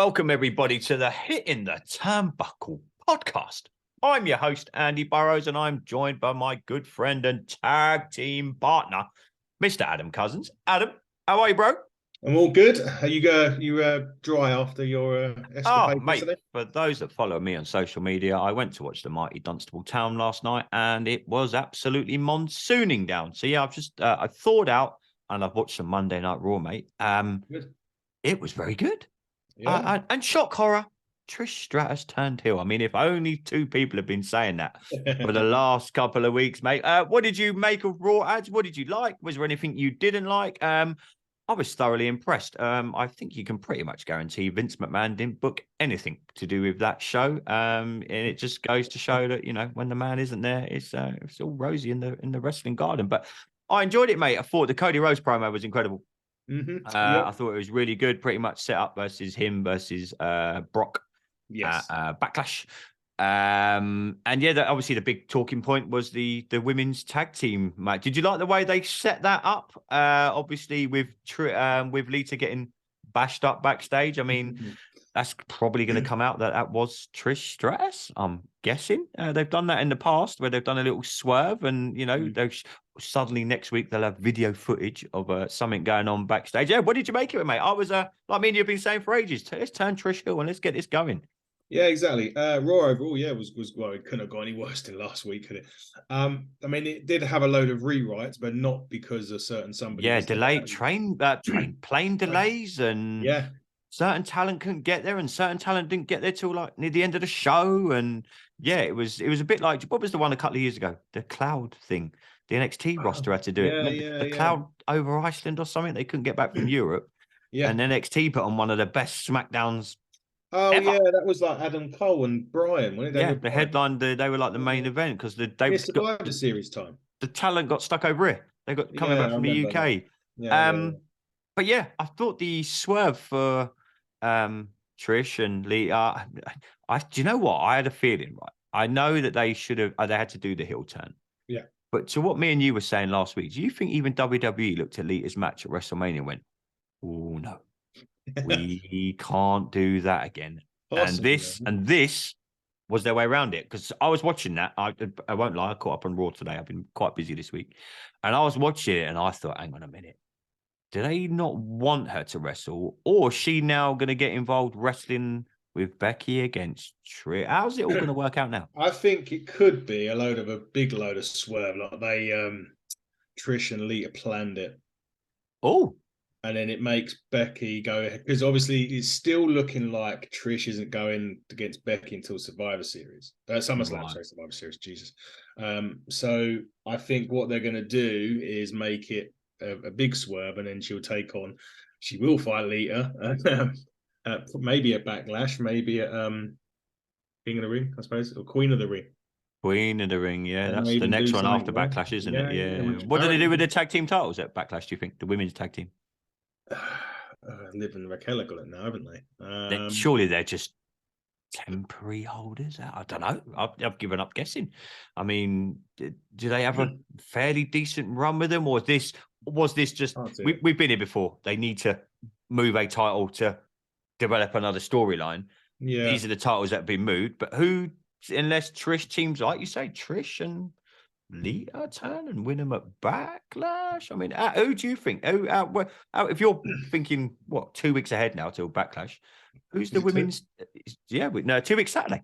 Welcome, everybody, to the Hitting the Turnbuckle podcast. I'm your host, Andy Burrows, and I'm joined by my good friend and tag team partner, Mr. Adam Cousins. Adam, how are you, bro? I'm all good. You dry after your escapade Mate, yesterday? for those that follow me on social media, I went to watch the mighty Dunstable Town last night, and it was absolutely monsooning down. So, yeah, I thawed out, and I've watched some Monday Night Raw, mate. Good. It was very good. Yeah. And shock horror, Trish Stratus turned heel. I mean, if only two people have been saying that for the last couple of weeks, mate. What did you make of Raw ads? What did you like? Was there anything you didn't like? I was thoroughly impressed. I think you can pretty much guarantee Vince McMahon didn't book anything to do with that show. And it just goes to show that, you know, when the man isn't there, it's all rosy in the wrestling garden. But I enjoyed it, mate. I thought the Cody Rhodes promo was incredible. Yep. I thought it was really good. Pretty much set up versus him versus Brock. Yes. Backlash. And yeah, obviously the big talking point was the women's tag team match. Did you like the way they set that up? Obviously with Lita getting bashed up backstage. I mean, that's probably going to come out that was Trish Stratus. I'm guessing they've done that in the past where they've done a little swerve, and you know, suddenly next week they'll have video footage of something going on backstage. Yeah, what did you make of it, mate? I was like me and you've been saying for ages. Let's turn Trish heel and let's get this going. Yeah, exactly. Raw overall, was well, it couldn't have gone any worse than last week, could it? I mean, it did have a load of rewrites, but not because a certain somebody. Yeah, was delayed plane delays, and yeah, certain talent couldn't get there, and certain talent didn't get there till like near the end of the show. And yeah, it was a bit like, what was the one a couple of years ago? The Cloud thing. The NXT roster had to do it. The Cloud over Iceland or something. They couldn't get back from Europe. Yeah. And NXT put on one of the best SmackDowns. Oh ever. yeah, that was like Adam Cole and Brian, wasn't it? Yeah, the headline, they were like the main event because Survivor Series time. The talent got stuck over here. They got coming back from the UK. Yeah. But yeah, I thought the swerve for Trish and Lita. Do you know what? I had a feeling, right? I know that they had to do the heel turn. Yeah. But to what me and you were saying last week, do you think even WWE looked at Lita's match at WrestleMania and went, "Oh no, we can't do that again"? Possibly, and this was their way around it, because I was watching that. I won't lie, I caught up on Raw today. I've been quite busy this week, and I was watching it, and I thought, hang on a minute, do they not want her to wrestle, or is she now going to get involved wrestling with Becky against Trish? How's it all going to work out now? I think it could be a big load of swerve, like they Trish and Lita planned it. Oh. And then it makes Becky go ahead, because obviously it's still looking like Trish isn't going against Becky until Survivor Series. SummerSlam, sorry, Survivor Series, Jesus. So I think what they're going to do is make it a big swerve, and then she will fight Lita, maybe at Backlash, maybe at King of the Ring, I suppose, or Queen of the Ring. Queen of the Ring, yeah. That's the next one after Backlash, isn't it? Yeah. What do they do with the tag team titles at Backlash, do you think? The women's tag team? Liv and Raquel got it now, haven't they? Surely they're just temporary holders. I don't know. I've given up guessing. I mean, do they have a fairly decent run with them, or was this just we've been here before? They need to move a title to develop another storyline. Yeah, these are the titles that have been moved, but who, unless Trish teams, like you say, Trish and Lita turn and win them at Backlash? I mean, who do you think? If you're thinking, 2 weeks ahead now till Backlash, who's the women's? 2 weeks Saturday.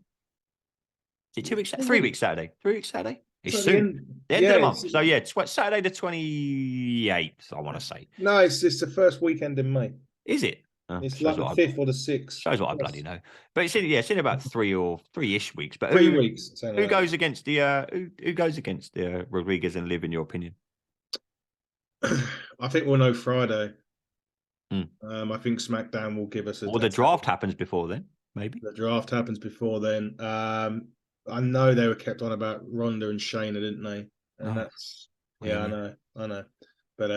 Is it 2 weeks? 3 weeks Saturday. 3 weeks Saturday. It's soon. The end of the month. So yeah, Saturday the 28th. I want to say. No, it's the first weekend in May. Is it? It's like the 5th or the 6th. Shows what I bloody know. But it's in about 3-ish weeks. But 3 weeks. Who goes against who goes against Rodriguez and Liv, in your opinion? I think we'll know Friday. I think SmackDown will give us the draft happens before then, maybe. The draft happens before then. I know they were kept on about Ronda and Shayna, didn't they? And that's I know. But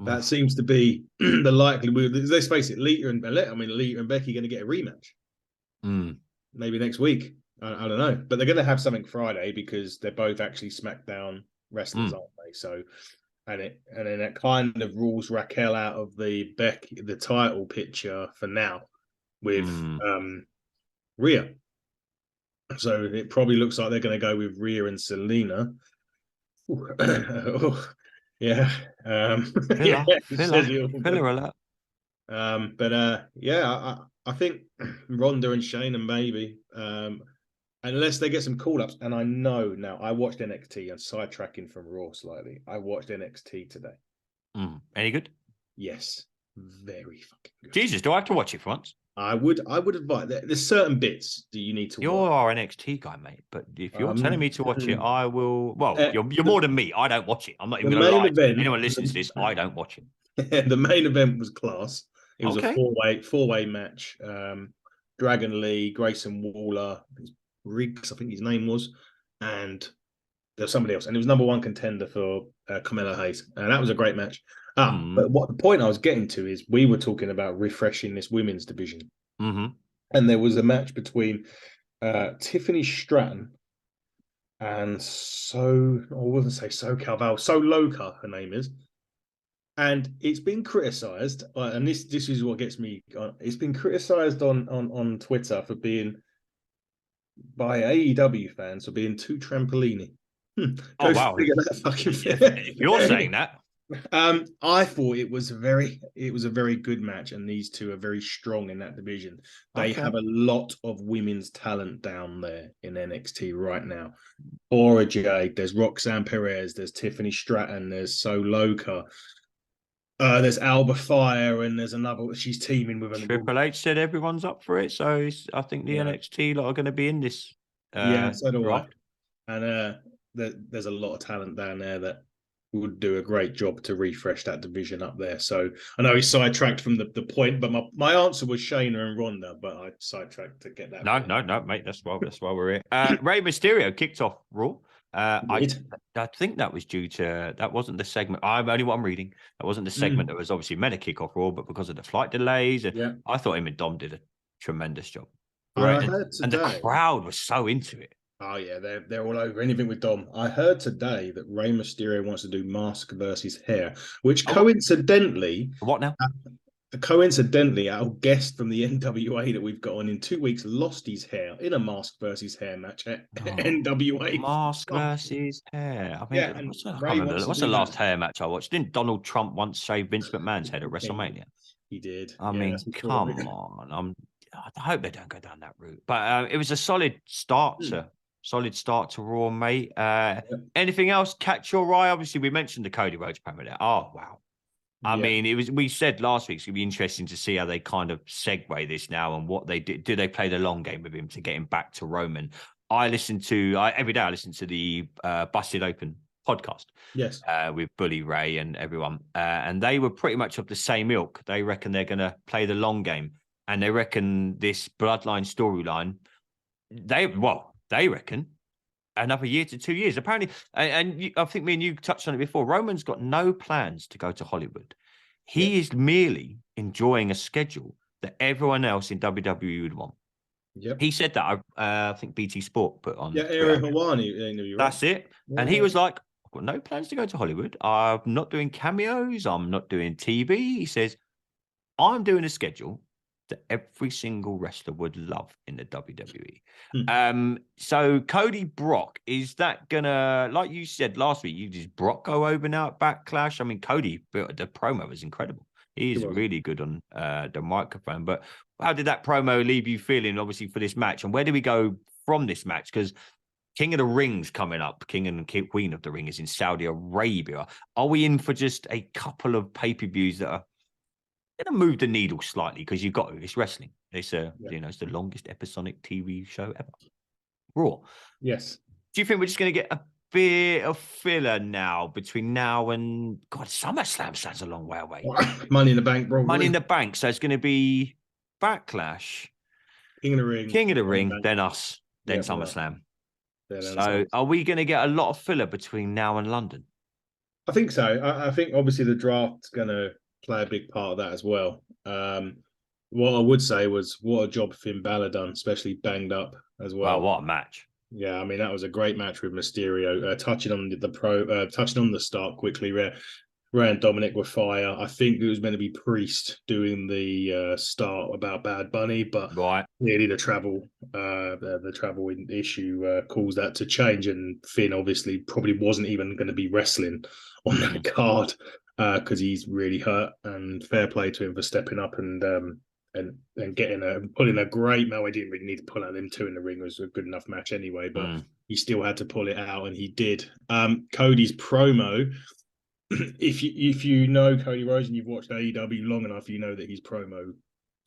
that seems to be the likelihood. Let's face it, Lita and Becky are going to get a rematch. Maybe next week. I don't know. But they're going to have something Friday, because they're both actually SmackDown wrestlers, aren't they? So, and then that kind of rules Raquel out of the title picture for now. with Mm. Rhea. So it probably looks like they're going to go with Rhea and Selena. Oh, yeah. Yeah, it says it all, Filler alert. I think Ronda and Shayna maybe, unless they get some call-ups. And I know now, I watched NXT and sidetracking from Raw slightly. I watched NXT today. Any good? Yes, very fucking good. Jesus, do I have to watch it for once? I would advise. There's certain bits that you need to You're watch. our NXT guy, mate. But if you're telling me to watch it, I will. Well, you're more than me. I don't watch it. I'm not even the going to main lie. event. Anyone listens to this, I don't watch it. The main event was class. It was Okay. a four-way match. Dragon Lee, Grayson Waller, Riggs, I think his name was, and there's somebody else, and it was number one contender for Carmelo Hayes, and that was a great match. But what the point I was getting to is we were talking about refreshing this women's division, and there was a match between Tiffany Stratton and I wouldn't say Loka, her name is. And it's been criticised, and this is what gets me. It's been criticised on Twitter for being by AEW fans for being too trampoliny. Oh wow! If you're saying that, I thought it was a very good match, and these two are very strong in that division. They have a lot of women's talent down there in NXT right now. Aura Jade, there's Roxanne Perez, there's Tiffany Stratton, there's Loka. There's Alba Fire, and there's another. She's teaming with Triple H said everyone's up for it, so I think the NXT lot are going to be in this. So do draft. I. And there's a lot of talent down there that would do a great job to refresh that division up there. So I know he sidetracked from the point, but my answer was Shayna and Ronda, but I sidetracked to get that. No, mate. That's why we're here. Rey Mysterio kicked off Raw. I think that was due to that wasn't the segment. I'm only what I'm reading. That wasn't the segment that was obviously meant to kick off Raw, but because of the flight delays, I thought him and Dom did a tremendous job. Right, and the crowd was so into it. Oh yeah, they're all over anything with Dom. I heard today that Rey Mysterio wants to do mask versus hair, which coincidentally, what now? Coincidentally, our guest from the NWA that we've got on in 2 weeks lost his hair in a mask versus hair match at NWA. Mask versus hair. I mean, I can't remember. What's the last hair match I watched? Didn't Donald Trump once shave Vince McMahon's head at WrestleMania? He did. I mean, come on. I hope they don't go down that route. But it was a solid start to Raw, mate. Anything else catch your eye? Obviously, we mentioned the Cody Rhodes promo there. Oh, wow. I mean, we said last week it's going to be interesting to see how they kind of segue this now and what they did. Do they play the long game with him to get him back to Roman? Every day I listen to the Busted Open podcast. Yes. With Bully Ray and everyone. And they were pretty much of the same ilk. They reckon they're going to play the long game. And they reckon this bloodline storyline, they reckon another year to 2 years. Apparently, and I think me and you touched on it before, Roman's got no plans to go to Hollywood. He is merely enjoying a schedule that everyone else in WWE would want. Yep. He said that, I think BT Sport put on. Yeah, Aaron Hawani. That's it. Yeah. And he was like, I've got no plans to go to Hollywood. I'm not doing cameos. I'm not doing TV. He says, I'm doing a schedule that every single wrestler would love in the WWE. So Cody Brock, is that gonna, like you said last week, does Brock go over now at Backlash? I mean, Cody, the promo was incredible. He's really good on the microphone. But how did that promo leave you feeling, obviously, for this match? And where do we go from this match? Because King of the Ring's coming up. King and Queen of the Ring is in Saudi Arabia. Are we in for just a couple of pay-per-views that are going to move the needle slightly? Because it's wrestling. It's it's the longest episodic TV show ever. Raw. Yes. Do you think we're just going to get a bit of filler now between now and SummerSlam sounds a long way away. Money in the Bank, bro. Money in the Bank. So it's going to be Backlash, King of the Ring, then us, then SummerSlam. So are we going to get a lot of filler between now and London? I think so. I think obviously the draft's going to play a big part of that as well. What I would say was what a job Finn Balor done, especially banged up as well. Wow, what a match. Yeah, I mean that was a great match with Mysterio. Touching on the start quickly, Ray and Dominic were fire. I think it was meant to be Priest doing the start about Bad Bunny, but Right. clearly the travel issue caused that to change, and Finn obviously probably wasn't even going to be wrestling on that card because he's really hurt. And fair play to him for stepping up and pulling a great. No, I didn't really need to pull out them two in the ring. It was a good enough match anyway, but he still had to pull it out, and he did. Cody's promo. If you know Cody Rhodes and you've watched AEW long enough, you know that his promos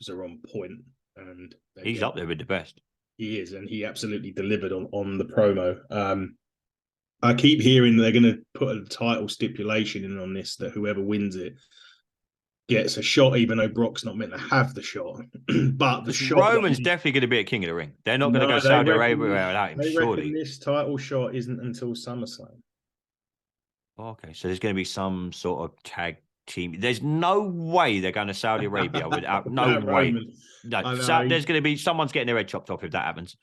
are on point, and he's up there with the best. He is, and he absolutely delivered on the promo. I keep hearing they're going to put a title stipulation in on this that whoever wins it gets a shot, even though Brock's not meant to have the shot. But the shot Roman's definitely going to be at King of the Ring. They're not going to go Saudi Arabia without him. They surely. reckon this title shot isn't until SummerSlam. Okay, so there's going to be some sort of tag team. There's no way they're going to Saudi Arabia without no way. Roman. No, there's going to be someone's getting their head chopped off if that happens.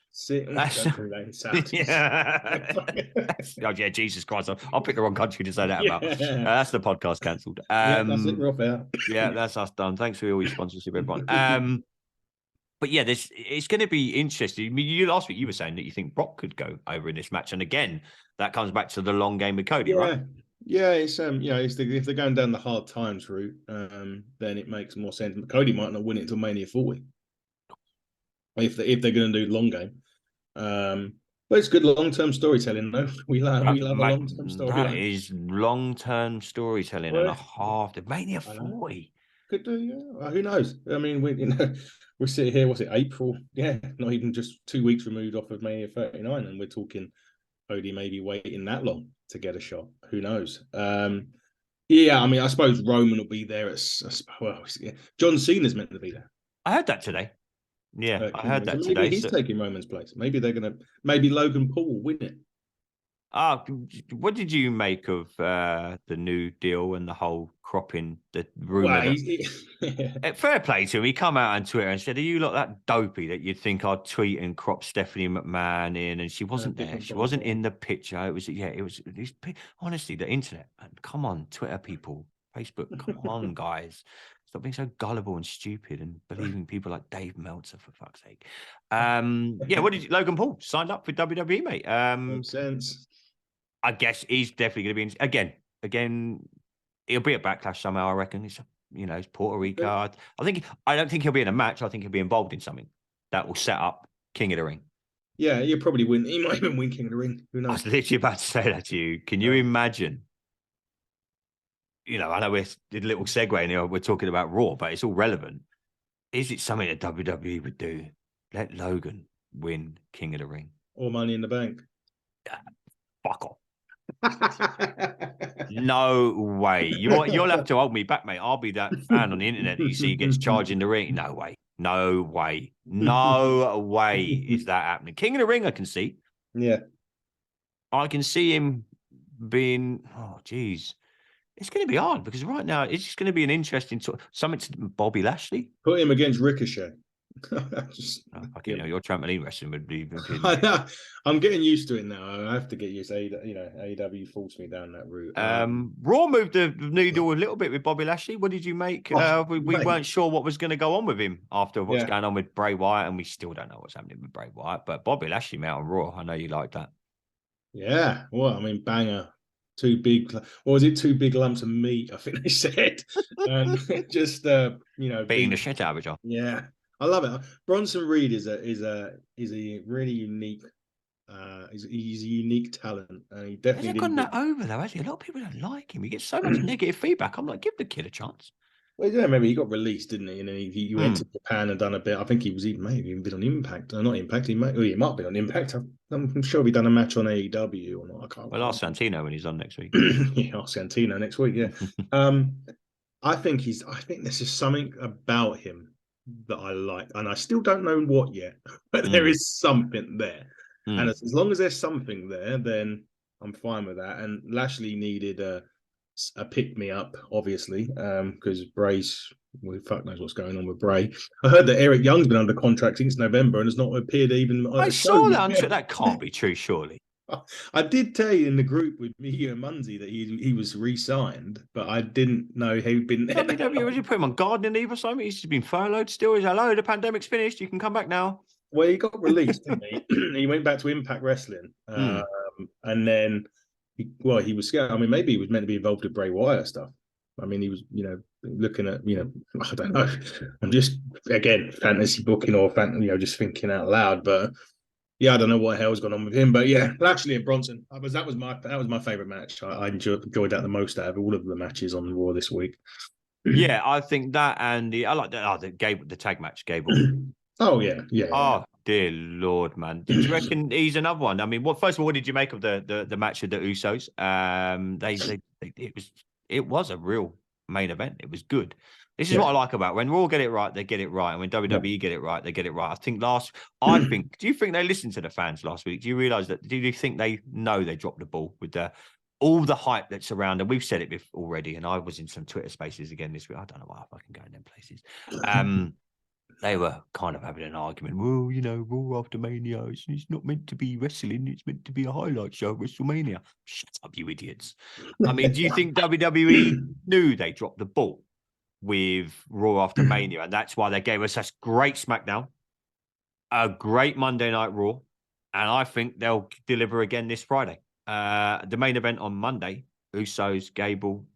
Oh yeah, Jesus Christ! I'll pick the wrong country to say that about. That's the podcast cancelled. That's it. We're off out. Yeah, that's us done. Thanks for all your sponsorship, everyone. But yeah, it's going to be interesting. I mean, last week you were saying that you think Brock could go over in this match, and again, that comes back to the long game with Cody, right? Yeah, it's if they're going down the hard times route, then it makes more sense. But Cody might not win it until Mania 40 if they're going to do long game. But it's good long-term storytelling, though. We love a long-term story. That is long-term storytelling and a half. The Mania 40 could do, yeah. Who knows? I mean, we're sitting here. What's it? April? Yeah, not even just 2 weeks removed off of Mania 39, and we're talking Cody maybe waiting that long to get a shot. Who knows? Yeah, I mean, I suppose Roman will be there. John Cena's meant to be there. I heard that today. Yeah, I heard that today. Maybe he's taking Roman's place. Maybe maybe Logan Paul will win it. What did you make of the new deal and the whole cropping, the rumor? Fair play to him. He come out on Twitter and said, "Are you lot that dopey that you'd think I'd tweet and crop Stephanie McMahon in?" And she wasn't there. She wasn't in the picture. It was honestly the internet. Come on, Twitter people, Facebook. Come on, guys. Stop being so gullible and stupid and believing people like Dave Meltzer, for fuck's sake. What did Logan Paul signed up for WWE, mate? Makes sense. I guess he's definitely going to be again. He'll be at Backlash somehow. I reckon it's Puerto Rico. I don't think he'll be in a match. I think he'll be involved in something that will set up King of the Ring. Yeah, he'll probably win. He might even win King of the Ring. Who knows? I was literally about to say that to you. Can you imagine? I know we did a little segue and we're talking about Raw, but it's all relevant. Is it something that WWE would do? Let Logan win King of the Ring. Or Money in the Bank. Fuck off. No way. You'll have to hold me back, mate. I'll be that fan on the internet that you see gets charged in the ring. No way. No way. No way is that happening. King of the Ring, I can see. Yeah. I can see him being, geez. It's going to be hard because right now it's just going to be an interesting something to Bobby Lashley. Put him against Ricochet. Your trampoline wrestling would be. I'm getting used to it now. I have to get used to AEW forced me down that route. Raw moved the needle a little bit with Bobby Lashley. What did you make? We weren't sure what was going to go on with him after what's going on with Bray Wyatt, and we still don't know what's happening with Bray Wyatt. But Bobby Lashley out on Raw. I know you like that. Yeah. Well, I mean, banger. Two big lumps of meat, I think they said. And just beating the shit out of each other. Yeah. I love it. Bronson Reed is a really unique he's a unique talent, and he definitely hasn't gotten that over though, has he? A lot of people don't like him. He gets so much negative feedback. I'm like, give the kid a chance. Well, yeah, maybe he got released, didn't he? And then he went to Japan and done a bit. I think he was maybe even been on Impact. Not Impact. He might have been on Impact. I'm sure he done a match on AEW or not. I can't. Well, ask Santino when he's on next week. Yeah, ask Santino next week. Yeah. I think there's just something about him that I like, and I still don't know what yet, but there is something there. And as long as there's something there, then I'm fine with that. And Lashley needed a pick-me-up, obviously, because Bray's, fuck knows what's going on with Bray. I heard that Eric Young's been under contract since November and has not appeared even. I saw that. I'm sure that can't be true, surely. I did tell you in the group with me and Munzie that he was re-signed, but I didn't know he'd been there. WWE, would you put him on gardening leave or something? He's just been furloughed still. He's hello, the pandemic's finished. You can come back now. Well, he got released, didn't he? He went back to Impact Wrestling, and then he was scared. I mean, maybe he was meant to be involved with Bray Wyatt stuff. I mean, he was, looking at, I don't know. I'm just again fantasy booking or just thinking out loud, but. Yeah, I don't know what the hell's gone on with him, but yeah, Lashley and Bronson. That was my favorite match. I enjoyed that the most out of all of the matches on Raw this week. Yeah, I think that, and I like the tag match, Gable. Oh yeah. Oh dear Lord, man! Did you reckon he's another one? I mean, first of all, what did you make of the match with the Usos? It was a real main event. It was good. This is what I like about when Raw get it right, they get it right, and when WWE get it right, they get it right. Do you think they listened to the fans last week? Do you realize that? Do you think they know they dropped the ball with all the hype that's around? And we've said it already, and I was in some Twitter spaces again this week. I don't know why I can go in them places. They were kind of having an argument. Well, Raw after Mania, it's not meant to be wrestling. It's meant to be a highlight show, WrestleMania. Shut up, you idiots. I mean, do you think WWE knew they dropped the ball with Raw after Mania, and that's why they gave us such great SmackDown, a great Monday Night Raw, and I think they'll deliver again this Friday. The main event on Monday, Usos, Gable.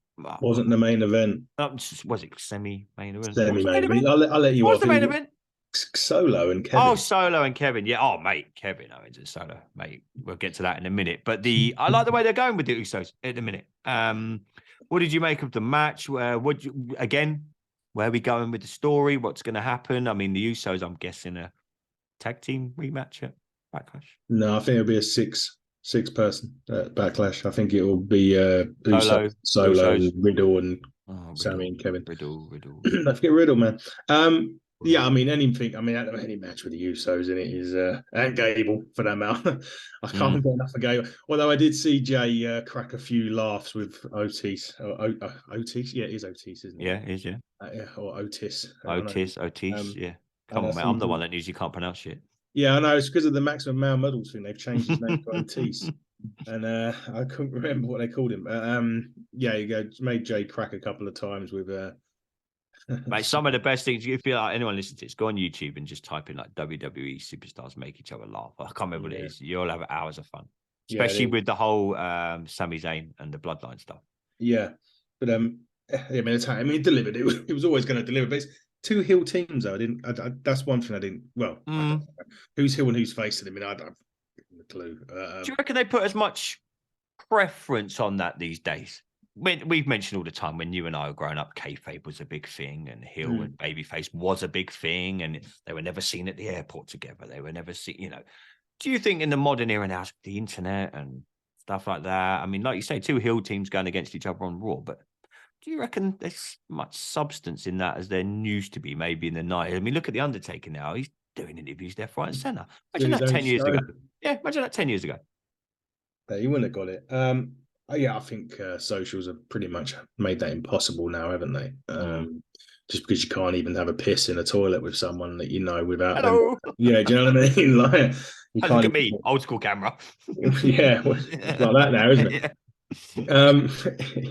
Wasn't the main event. Was it semi-main event? Semi-main event. I'll let you what off. Was the main event? Solo and Kevin. Oh, Solo and Kevin. Yeah. Oh, mate, Kevin Owens and Solo, mate. We'll get to that in a minute. But I like the way they're going with the Usos at the minute. What did you make of the match? Where are we going with the story? What's going to happen? I mean, the Usos, I'm guessing, a tag team rematch at Backlash. No, I think it'll be a six-person Backlash. I think it will be Solo, Riddle, and Sammy and Kevin. Riddle. Don't forget Riddle, man. Yeah, I mean, any match with the Usos in it is, and Gable for that matter. I can't get enough of Gable. Although I did see Jay crack a few laughs with Otis. Otis? Yeah, it is Otis, isn't it? Yeah, it is, yeah. Or Otis. Otis, yeah. Come on, man. I'm the one that usually can't pronounce shit. Yeah, I know. It's because of the Maximum Male Models thing. They've changed his name to Otis. And I couldn't remember what they called him. Yeah, you go. Made Jay crack a couple of times with... Mate, some of the best things, if you like anyone listens to this, go on YouTube and just type in like WWE superstars make each other laugh. I can't remember what it is. You'll have hours of fun, especially with the whole Sami Zayn and the Bloodline stuff. Yeah, but it delivered. It was always going to deliver. But it's two heel teams, though. That's one thing I didn't. Well, I don't know. Who's heel and who's face to them? I mean, I don't have a clue. Do you reckon they put as much preference on that these days? We've mentioned all the time when you and I were growing up, kayfabe was a big thing, and heel and babyface was a big thing, and they were never seen at the airport together. They were never seen, Do you think in the modern era now, the internet and stuff like that? I mean, like you say, two heel teams going against each other on Raw, but do you reckon there's much substance in that as there used to be maybe in the night? I mean, look at The Undertaker now. He's doing interviews left, right, and centre. Imagine that 10 years ago. Yeah, imagine that 10 years ago. Yeah, you wouldn't have got it. Yeah, I think socials have pretty much made that impossible now, haven't they? Just because you can't even have a piss in a toilet with someone that without them. Yeah, do you know what I mean? Like, you can't look at me, old school camera. Yeah, it's like that now, isn't it?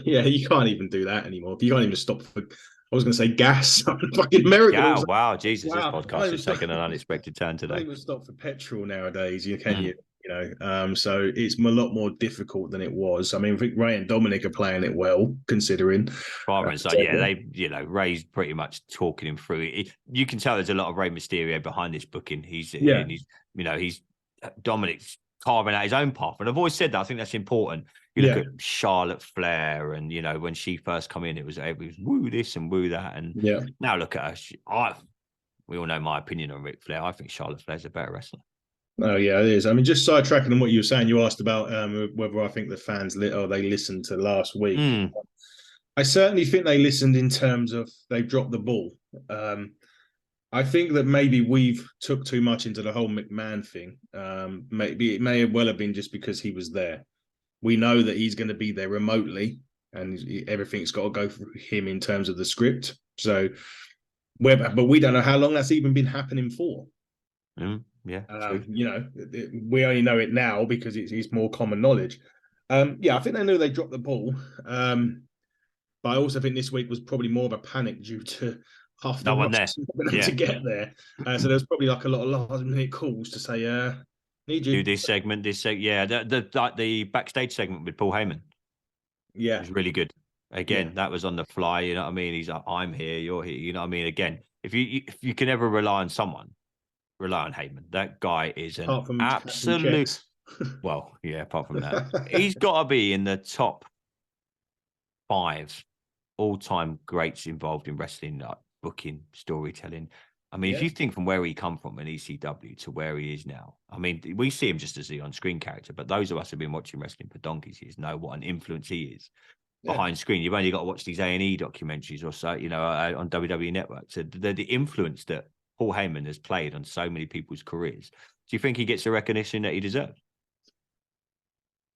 Yeah, you can't even do that anymore. You can't even stop for. I was going to say gas. Fucking American. Yeah, wow, Jesus, this podcast has taken an unexpected turn today. You can't even stop for petrol nowadays. So it's a lot more difficult than it was. I mean, I think Ray and Dominic are playing it well, considering. Ray's pretty much talking him through it. You can tell there's a lot of Rey Mysterio behind this booking. He's Dominic's carving out his own path, and I've always said that. I think that's important. You look at Charlotte Flair, and when she first come in, it was woo this and woo that, and now look at her. We all know my opinion on Ric Flair. I think Charlotte Flair's a better wrestler. Oh yeah, it is. I mean, just sidetracking on what you were saying, you asked about whether I think the fans they listened to last week. I certainly think they listened in terms of they dropped the ball. I think that maybe we've took too much into the whole McMahon thing. Maybe it may well have been just because he was there. We know that he's going to be there remotely, and everything's got to go through him in terms of the script. So, but we don't know how long that's even been happening for. Yeah. True. You know, we only know it now because it's more common knowledge. Yeah, I think they knew they dropped the ball. But I also think this week was probably more of a panic due to half the No one there. roster to Yeah. get there. So there's probably like a lot of last minute calls to say, need you. Do this segment, yeah. The backstage segment with Paul Heyman Yeah. was really good. Yeah. Again, that was on the fly. You know what I mean? He's like, I'm here, you're here. You know what I mean? Again, if you can ever rely on someone, rely on Heyman. That guy is an Apart from absolute. Well, yeah. Apart from that, he's got to be in the top 5 all-time greats involved in wrestling, like booking, storytelling. I mean, if Yeah. you think from where he come from in ECW to where he is now, I mean, we see him just as the on-screen character, but those of us who've been watching wrestling for donkey's years know what an influence he is behind screen. You've only got to watch these A&E documentaries or so, you know, on WWE Network. So the influence that Paul Heyman has played on so many people's careers. Do you think he gets the recognition that he deserves?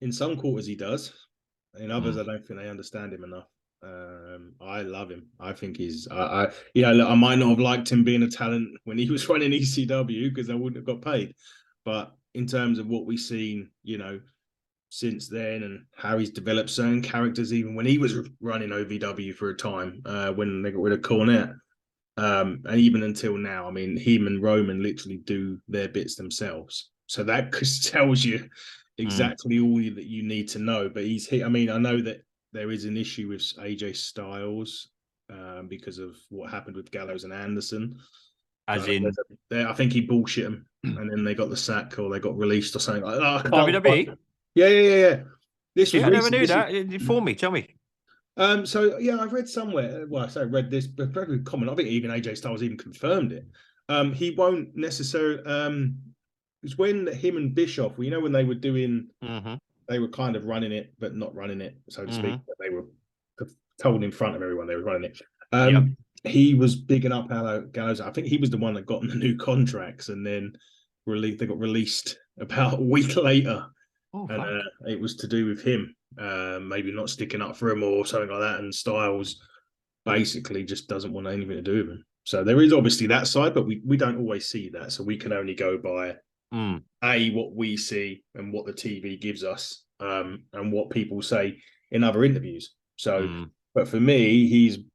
In some quarters, he does. In others, I don't think they understand him enough. I love him. I think he's. Look, I might not have liked him being a talent when he was running ECW because I wouldn't have got paid. But in terms of what we've seen, you know, since then and how he's developed certain characters, even when he was running OVW for a time, when they got rid of Cornette, and even until now, I mean, him and Roman literally do their bits themselves. So that tells you exactly all that you need to know. But I mean, I know that there is an issue with AJ Styles because of what happened with Gallows and Anderson. As in I think he bullshit them, and then they got the sack or they got released or something like that. WWE? Yeah. This was I never recent. knew that. Inform me. Tell me. So yeah, I've read somewhere. Well, I say read this, but very common. I think even AJ Styles even confirmed it. He won't necessarily. It's when him and Bischoff, you know, when they were doing, they were kind of running it, but not running it, so to speak. But they were told in front of everyone they were running it. He was bigging up Gallows. I think he was the one that got the new contracts, and then they got released about a week later. And it was to do with him, maybe not sticking up for him or something like that. And Styles basically just doesn't want anything to do with him. So there is obviously that side, but we don't always see that. So we can only go by what we see and what the TV gives us, and what people say in other interviews. So, but for me,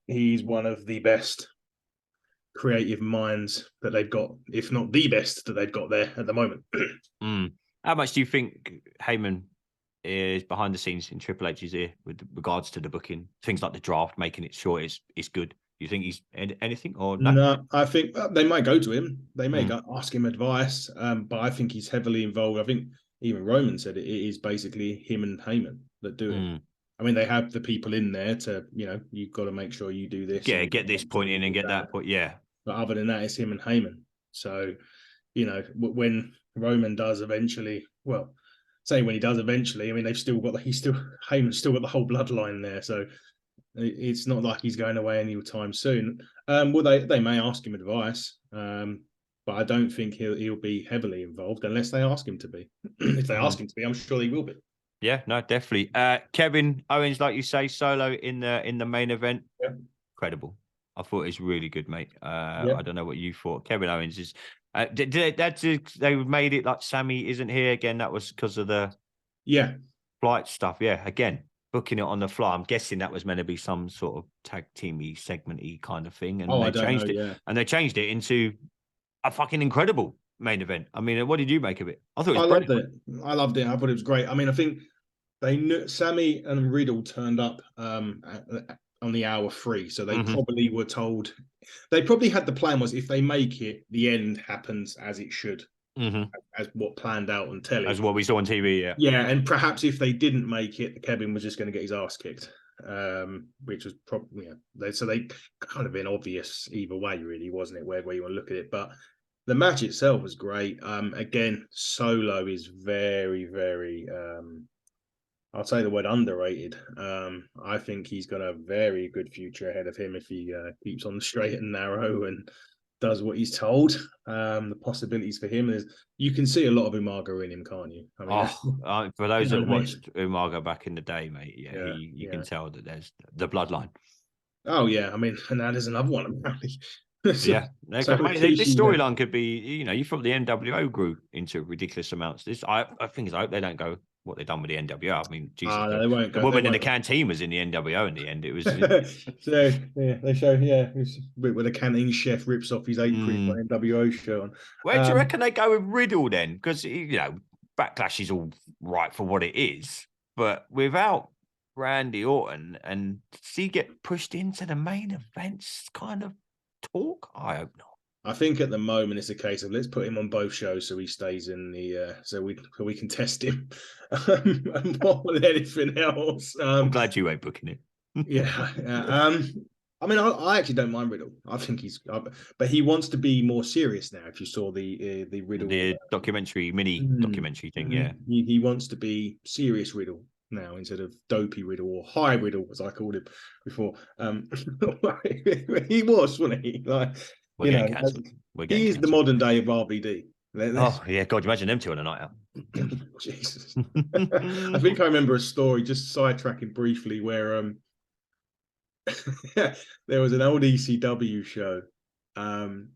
he's one of the best creative minds that they've got, if not the best that they've got there at the moment. How much do you think Heyman is behind the scenes in Triple H's ear with regards to the booking? Things like the draft, making it sure it's good. Do you think he's anything or no? No, I think they might go to him. They may ask him advice, but I think he's heavily involved. I think even Roman said it is basically him and Heyman that do it. I mean, they have the people in there to, you know, you've got to make sure you do this. Yeah, get this point in and get that point. Yeah. But other than that, it's him and Heyman. So, you know, when Roman does eventually, well, say when he does eventually, I mean, Heyman's still got the whole bloodline there. So it's not like he's going away anytime soon. Well, they may ask him advice, but I don't think he'll be heavily involved unless they ask him to be. If they ask him to be, I'm sure he will be. Yeah, no, definitely. Kevin Owens, like you say, solo in the main event. Yeah. Incredible. I thought it was really good, mate. I don't know what you thought. Kevin Owens is. They made it like Sammy isn't here again. That was because of the flight stuff. Yeah, again, booking it on the fly. I'm guessing that was meant to be some sort of tag teamy segment-y kind of thing, and they changed it. Yeah. And they changed it into a fucking incredible main event. I mean, what did you make of it? I thought it was brilliant. I loved it. I thought it was great. I mean, I think they knew Sammy and Riddle turned up on the hour 3, so they probably were told. They probably had the plan was if they make it, the end happens as it should, as what planned out on telly, as what we saw on TV. Yeah, and perhaps if they didn't make it, Kevin was just going to get his ass kicked, which was probably so they kind of been obvious either way, really, wasn't it? Where you want to look at it, but the match itself was great. Again, Solo is very, very. I'll say the word underrated. I think he's got a very good future ahead of him if he keeps on the straight and narrow and does what he's told. The possibilities for him is you can see a lot of Umaga in him, can't you? I mean, for those that watched Umaga back in the day, mate, you can tell that there's the bloodline. Oh yeah, I mean, and that is another one apparently. Yeah, So exactly. Mate, this Rikishi, storyline could be, you thought the NWO grew into ridiculous amounts. I think I hope they don't go what they've done with the NWO. I mean, Jesus, no, they won't the go. They woman in the won't. canteen was in the NWO in the end. It was, So yeah, they show it's with a canteen chef rips off his apron, he's got mm. an NWO shirt Where do you on. reckon they go with Riddle then? Because Backlash is all right for what it is, but without Randy Orton, and does he get pushed into the main events kind of talk? I hope not. I think at the moment it's a case of let's put him on both shows so he stays in the so we can test him more than anything else. I'm glad you ain't booking it. Yeah. I mean, I actually don't mind Riddle. I think but he wants to be more serious now. If you saw the Riddle The mini documentary thing, yeah. he wants to be serious Riddle now instead of dopey Riddle or high Riddle, as I called him before. He was, wasn't he? Like, We're getting cancelled. He is the modern day of RVD. Oh yeah, God, imagine them two on a night out. Jesus. I think I remember a story, just sidetracking briefly, where there was an old ECW show, and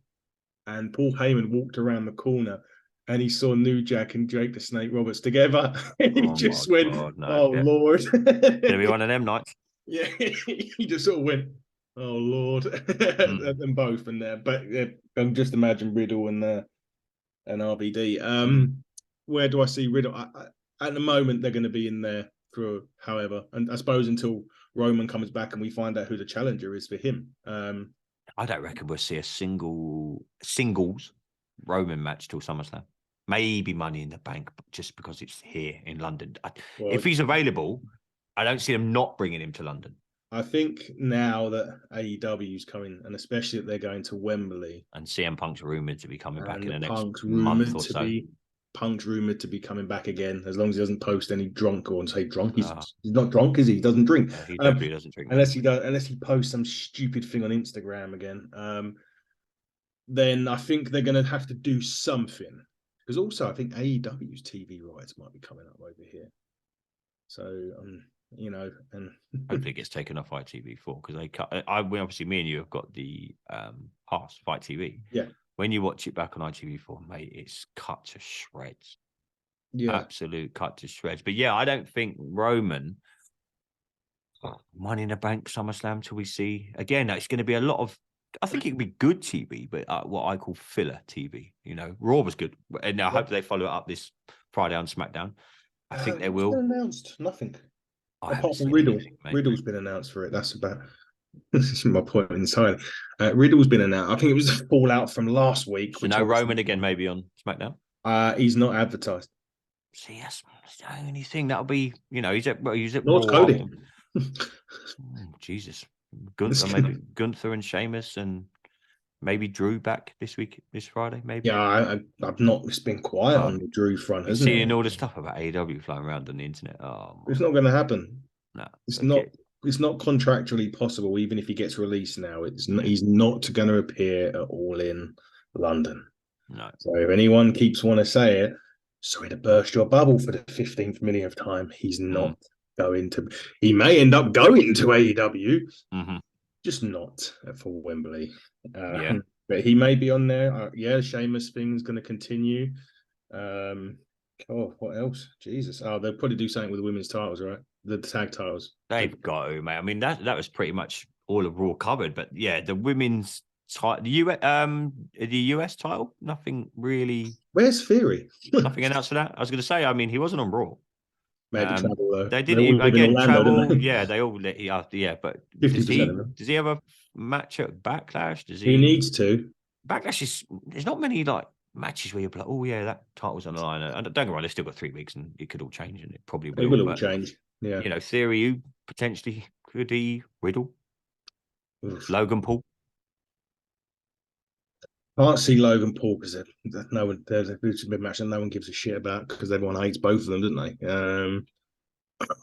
Paul Heyman walked around the corner and he saw New Jack and Jake the Snake Roberts together. And he just went, God, no. "Oh, yeah. Lord." Gonna be one of them nights. Yeah, he just sort of went, "Oh, Lord." At them both. And but just imagine Riddle and RVD. Where do I see Riddle? At the moment, they're going to be in there for however, and I suppose until Roman comes back and we find out who the challenger is for him. I don't reckon we'll see a singles Roman match till SummerSlam. Maybe Money in the Bank, just because it's here in London. If he's available, I don't see them not bringing him to London. I think now that AEW is coming, and especially that they're going to Wembley, and CM Punk's rumored to be coming back in the next Punk's month or so. Punk's rumored to be coming back again, as long as he doesn't post any drunk or say drunk. He's not drunk, is he? He doesn't drink. He definitely doesn't drink. Unless he posts some stupid thing on Instagram again. Then I think they're going to have to do something. Because also I think AEW's TV rights might be coming up over here. So and hopefully it gets taken off ITV4 because they cut. Obviously me and you have got the pass Fight TV. Yeah. When you watch it back on ITV4, mate, it's cut to shreds. Yeah. Absolute cut to shreds. But yeah, I don't think Roman Money in the Bank, SummerSlam till we see again. It's going to be a lot of. I think it could be good TV, but what I call filler TV. Raw was good, and I hope they follow it up this Friday on SmackDown. I think they will. Announced nothing. Apart from Riddle. Riddle's been announced for it. That's about. This is my point entirely. Riddle's been announced. I think it was a fallout from last week. So no Roman again, maybe on SmackDown. He's not advertised. See, that's the only thing that'll be. He's at North Cody. Jesus, Gunther, maybe Gunther and Sheamus, and maybe Drew back this Friday, maybe. Yeah, I've not. It's been quiet on the Drew front, hasn't it? Seeing all the stuff about AEW flying around on the internet. It's not going to happen. No, it's not. It's not contractually possible, even if he gets released now. He's not going to appear at All In London. No. So if anyone keeps wanting to say it, sorry to burst your bubble for the 15th millionth time, he's not going to. He may end up going to AEW, just not for Wembley. But he may be on there. Sheamus thing's going to continue. What else? Jesus. They'll probably do something with the women's titles, right? The tag titles. They've got to, mate. I mean, that was pretty much all of Raw covered. But yeah, the women's title, the US title, nothing really. Where's Theory? Nothing announced for that. I was going to say, I mean, he wasn't on Raw. Travel though. They didn't again travel. Yeah, they all let you out. Yeah, but does he have a match at Backlash? He needs to. Backlash there's not many like matches where you're like, oh yeah, that title's on the line. And don't get me wrong, they've still got 3 weeks, and it could all change, and it probably will. It will all change. Yeah, Theory, who potentially could he Riddle, Logan Paul. Can't see Logan Paul because there's a big match that no one gives a shit about because everyone hates both of them, don't they?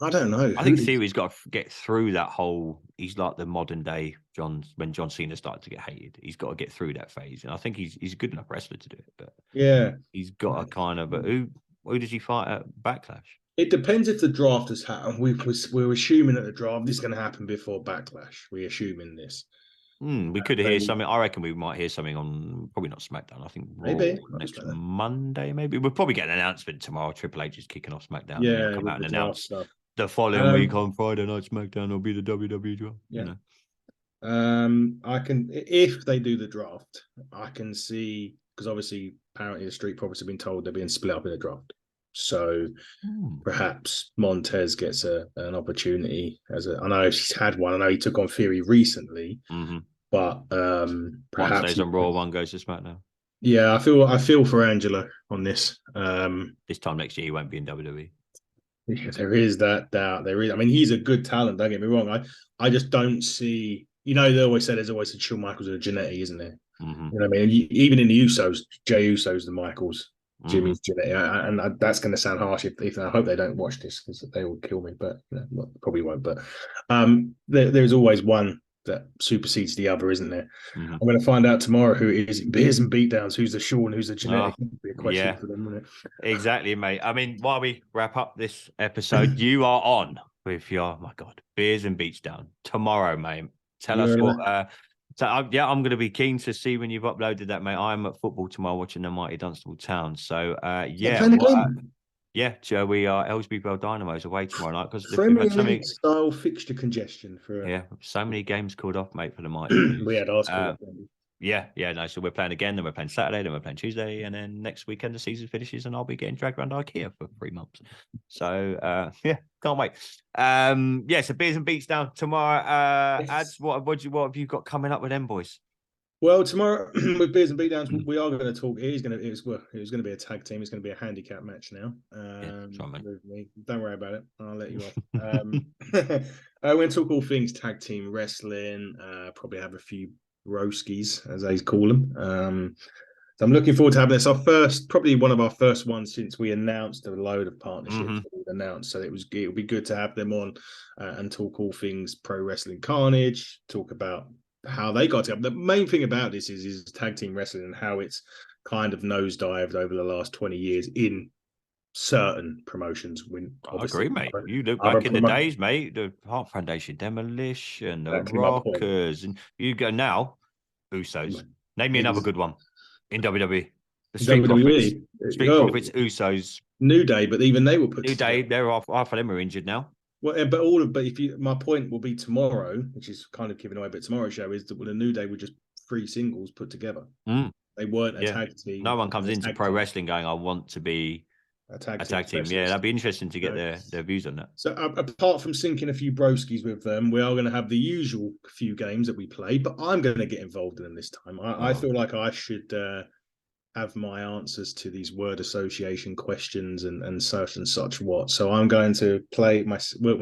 I don't know. I think Theory's got to get through that whole. He's like the modern day when John Cena started to get hated. He's got to get through that phase, and I think he's a good enough wrestler to do it. But yeah, he's got a kind of. But who does he fight at Backlash? It depends if the draft has happened. We're assuming that the draft is going to happen before Backlash. We're assuming this. We could hear something. I reckon we might hear something on, probably not SmackDown. I think Raw next Monday, maybe. We'll probably get an announcement tomorrow. Triple H is kicking off SmackDown. And he'll come out and announce the following week on Friday night SmackDown will be the WWE draft. Yeah. You know? I can, if they do the draft, I can see, because obviously apparently the Street Profits have been told they're being split up in the draft. So perhaps Montez gets an opportunity I know he's had one. I know he took on Theory recently, but perhaps one stays on Raw, one goes to SmackDown. Yeah, I feel for Angelo on this. This time next year he won't be in WWE. Yeah, there is that doubt. There is. I mean, he's a good talent. Don't get me wrong. I just don't see. You know, they always say there's always a Shawn Michaels and a Jannetty, isn't there? You know what I mean? Even in the Usos, Jey Uso's the Michaels, Jimmy's Jannetty, and that's going to sound harsh. If I hope they don't watch this because they will kill me, but probably won't. But there's always one that supersedes the other, isn't there? I'm going to find out tomorrow who it is. Beers and Beatdowns. Who's the Shawn? Who's the Jannetty? Be a question for them, wouldn't it? Exactly, mate. I mean, while we wrap up this episode, you are on with your, my God, Beers and Beats Down tomorrow, mate. Tell us what. I'm going to be keen to see when you've uploaded that, mate. I'm at football tomorrow watching the mighty Dunstable Town. So, so we are Ellsbury Bell Dynamos away tomorrow night because Premier League style fixture congestion for so many games called off, mate, for the mighty. We had ours called off. No. So we're playing again, then we're playing Saturday, then we're playing Tuesday, and then next weekend the season finishes, and I'll be getting dragged around IKEA for 3 months. So can't wait. So Beers and Beats Down tomorrow. Ads, what have you got coming up with them boys? Well, tomorrow with Beers and Beatdowns, we are going to talk. It was going to be a tag team. It's going to be a handicap match now. With me. Don't worry about it. I'll let you off. We're going to talk all things tag team wrestling. Probably have a few broskies, as they call them. So I'm looking forward to having this. Probably one of our first ones since we announced a load of partnerships that we've announced. So it'll be good to have them on and talk all things Pro Wrestling Carnage, talk about how they got together. The main thing about this is tag team wrestling and how it's kind of nosedived over the last 20 years in certain promotions. I agree, mate. You look back in the days, mate, the Heart Foundation, Demolition, the Rockers, and you go now, Usos. Name me another good one in WWE. The Street Profits. Profits, Usos. New Day, but even they were put New Day, they're half of them are injured now. Well, my point will be tomorrow, which is kind of giving away, but tomorrow's show is that the New Day were just 3 singles put together. They weren't a tag team. No one comes into pro wrestling going, I want to be a tag team. Yeah, that'd be interesting to get their views on that. So apart from sinking a few broskies with them, we are going to have the usual few games that we play, but I'm going to get involved in them this time. I feel like I should have my answers to these word association questions and such and such what. So I'm going to play myself. It's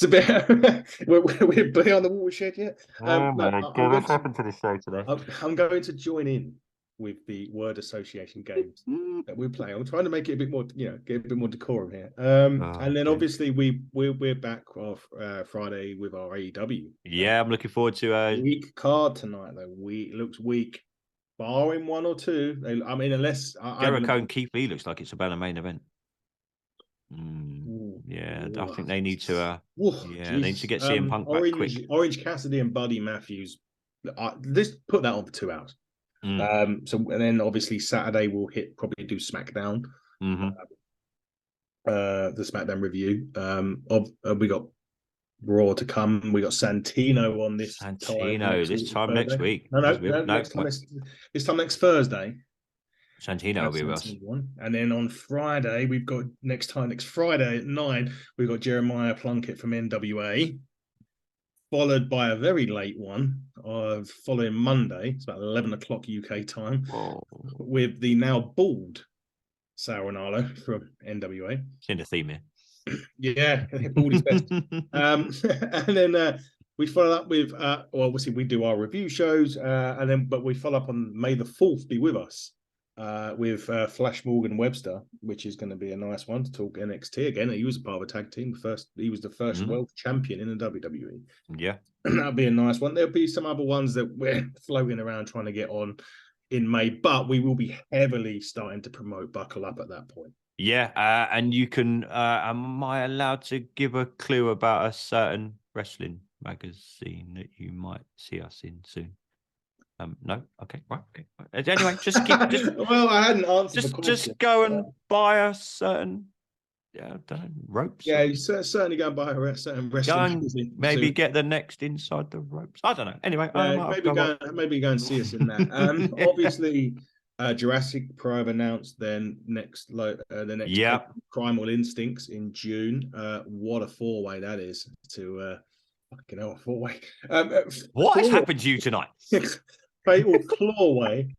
a bit. we're beyond the watershed yet. What's happened to this show today? I'm going to join in with the word association games that we're playing. I'm trying to make it a bit more, get a bit more decorum here. And then obviously we're back off Friday with our AEW. Yeah, I'm looking forward to a weak card tonight though. It looks weak. Barring one or two, unless Jericho and Keith Lee looks like it's about a main event. I think they need to. They need to get CM Punk back quick. Orange Cassidy and Buddy Matthews. Let's put that on for 2 hours. And then obviously Saturday we'll probably do SmackDown. The SmackDown review. We got Raw to come. We got Santino on this time next week. This time next Thursday. Santino will be with us. And then on Friday, we've got next Friday at 9, we've got Jeremiah Plunkett from NWA, followed by a very late one following Monday. It's about 11 o'clock UK time. With the now bald Sauronalo from NWA. It's in the theme here. Yeah, bald is best. And then we follow up with obviously we do our review shows, but we follow up on May the 4th be with us with Flash Morgan Webster, which is going to be a nice one to talk NXT again. He was a part of a tag team. He was the first world champion in the WWE. Yeah, that'll be a nice one. There'll be some other ones that we're floating around trying to get on in May, but we will be heavily starting to promote Buckle Up at that point. Yeah, and you can. Am I allowed to give a clue about a certain wrestling magazine that you might see us in soon? No. Okay. Right. Okay. Right. Anyway, just keep. Well, I hadn't answered the question. Just go and buy a certain. Yeah, I don't know, ropes. Yeah, you certainly go and buy a certain wrestling magazine. Maybe get the next Inside the Ropes. I don't know. Anyway, maybe go and see us in that. Obviously, Jurassic Pro have announced the next Primal Instincts in June. What a 4-way that is to fucking hell, 4-way. What has happened to you tonight? Fatal Clawway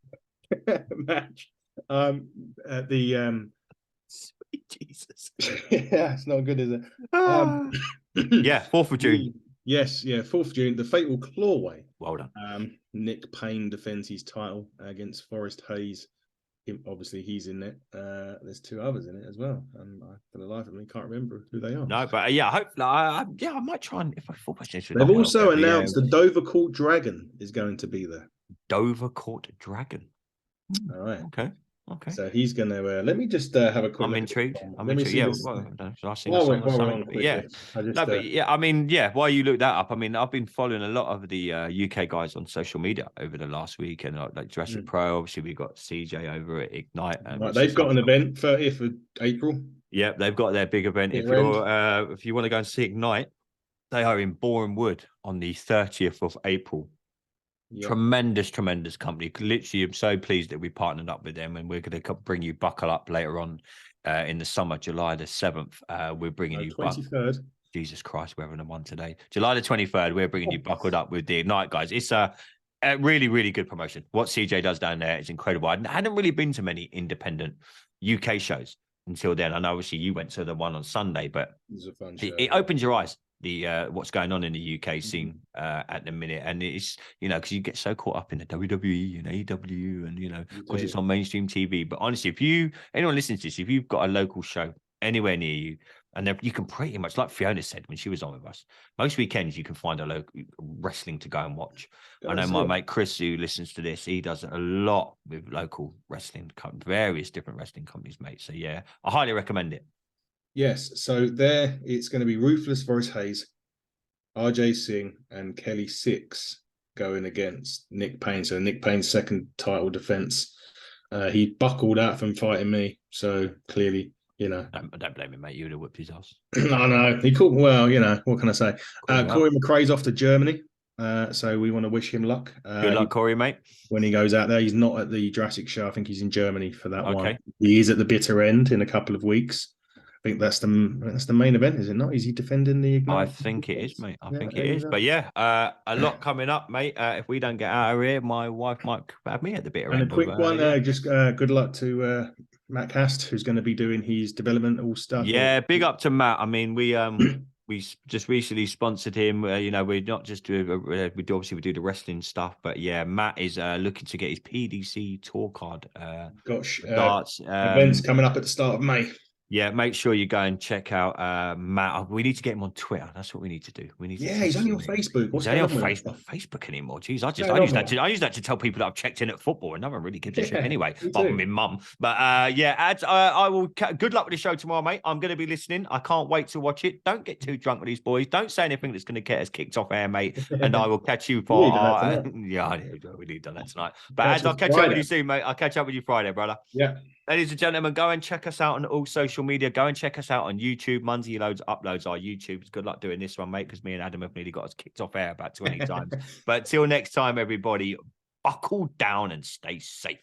match. At the Sweet Jesus. Yeah, it's not good, is it? Yeah, 4th of June. Yes, 4th of June. The Fatal Clawway. Well done. Nick Payne defends his title against Forrest Hayes. Obviously, he's in it. There's 2 others in it as well. For the life of me, can't remember who they are. No, but yeah, hopefully, I might try and if I thought they've also announced the Dover Court Dragon is going to be there. Dover Court Dragon. All right. Okay. So he's going to. Let me just have a quick. I'm intrigued. Yeah. I mean, while you look that up, I mean, I've been following a lot of the UK guys on social media over the last week, and like Jurassic Pro. Obviously, we've got CJ over at Ignite. They've got an event 30th of April. Yeah, they've got their big event. If you want to go and see Ignite, they are in Boreham Wood on the 30th of April. Yeah. Tremendous company. Literally, I'm so pleased that we partnered up with them, and we're going to bring you Buckle Up later on in the summer, July the 7th. We're bringing you 23rd. Jesus Christ, we're having a one today. July the 23rd, we're bringing you Buckled Up with the Ignite guys. It's a really, really good promotion. What CJ does down there is incredible. I hadn't really been to many independent UK shows until then. I know obviously you went to the one on Sunday, but it was a fun show. It opens your eyes. What's going on in the UK scene at the minute, and it's because you get so caught up in the WWE and AEW, and because it's on mainstream TV. But honestly, if anyone listens to this, if you've got a local show anywhere near you, and you can pretty much, like Fiona said when she was on with us, most weekends you can find a local wrestling to go and watch. I know my mate Chris, who listens to this, he does a lot with local wrestling, various different wrestling companies, mate. So yeah, I highly recommend it. Yes, so there it's going to be Ruthless Forrest Hayes, RJ Singh, and Kelly Six going against Nick Payne. So Nick Payne's second title defense. He buckled out from fighting me, so clearly, Don't blame him, mate. You would have whipped his ass. I know. He called. Well, what can I say? Corey McRae's off to Germany, so we want to wish him luck. Good luck, Corey, mate. When he goes out there, he's not at the Jurassic show. I think he's in Germany for that one. He is at the bitter end in a couple of weeks. I think that's the main event, is it not? Is he defending the Ignite? I think it is, mate. I think it is. But yeah, a lot coming up, mate. If we don't get out of here, my wife might have me at the bitter end. And a quick one, just good luck to Matt Cast, who's going to be doing his developmental stuff. Yeah, big up to Matt. I mean, we just recently sponsored him. We're not just we do the wrestling stuff, but yeah, Matt is looking to get his PDC tour card. Starts events coming up at the start of May. Yeah, make sure you go and check out Matt. We need to get him on Twitter. That's what we need to do. He's only on Facebook. He's only on Facebook anymore. Jeez, I use that to tell people that I've checked in at football, and no one really gives a shit anyway. Apart from my mum. But Ads, I will. Good luck with the show tomorrow, mate. I'm going to be listening. I can't wait to watch it. Don't get too drunk with these boys. Don't say anything that's going to get us kicked off air, mate. And I will catch you for. We need done that tonight. But Ads, I'll catch up with you soon, mate. I'll catch up with you Friday, brother. Yeah. Ladies and gentlemen, go and check us out on all social media. Go and check us out on YouTube. Munsey Loads uploads our YouTube. Good luck doing this one, mate, because me and Adam have nearly got us kicked off air about 20 times. But till next time, everybody, buckle down and stay safe.